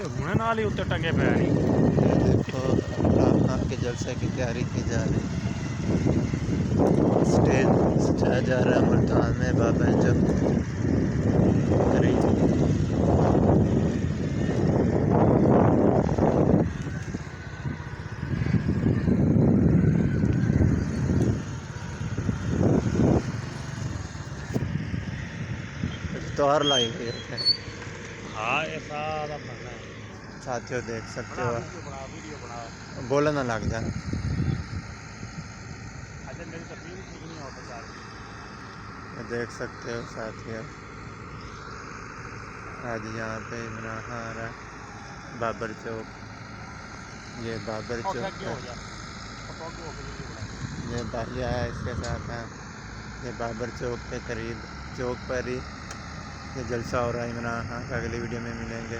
हुणे नाल ही उत्ते टंगे पे नहीं। ये देखो राम के जलसे की तैयारी की जा रही है। स्टेज सजाया जा रहा है मुल्तान में बाबा जो करीब तोहर लाई हुई है। हाँ ये सारा बनना है। साथियों देख सकते बना हो, वीडियो बना। बोले ना लग जा। अच्छा मेरी तस्वीर ठीक नहीं होता चार। देख सकते हो साथियों, आज यहाँ पे इमरान खान आ रहा है बाबर चौक। ये बाबर और चौक आगे है। हो जा और आगे हो के वीडियो बना। ये भाई आया इसके साथ है। ये बाबर चौक के करीब चौक पर ही ये जलसा हो रहा है इमरान खान का। अगली वीडियो में मिलेंगे।